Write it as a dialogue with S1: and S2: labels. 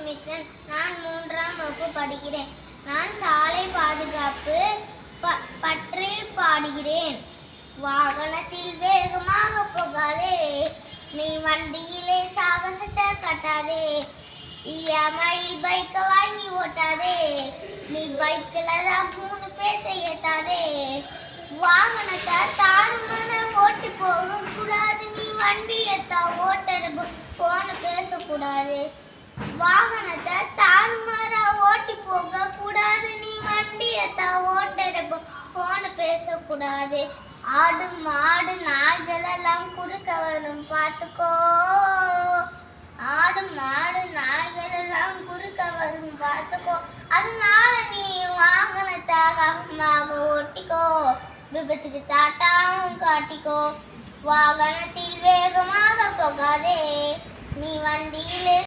S1: Sumatran. நான் 3ஆம் வகுப்பு படிக்கிறேன். நான் சாலை பாதுகாப்பு பற்றி பாடுகிறேன். வாகனத்தில் வேகமாக போகாதே, நீ வண்டியிலே சாகசட்ட கட்டாதே, இஎம்ஐயில் பைக்க வாங்கி ஓட்டாதே, நீ பைக்கில் தான் 3 பேத்தை ஏட்டாதே, வாகனத்தை தாறுமாற ஓட்டி போக கூடாது, நீ வண்டியத்தா ஓட்டுற போன பேசக்கூடாது, வாகனத்தை தாறுமாற ஓட்டி போக கூடாது, நீ வண்டியத்தா ஓட்டுற போன பேசக்கூடாது, ஆடு மாடு நாய்கள் எல்லாம் குறுக்க வரும் பார்த்துக்கோ, ஆடு மாடு நாய்கள் எல்லாம் குறுக்க வரும் பார்த்துக்கோ, அதனால நீ வாகனத்தை கவனமாக ஓட்டிக்கோ, விபத்துக்கு தாட்டாவும் காட்டிக்கோ, வாகனத்தில் வேகமாக போகாதே, நீ வண்டியிலே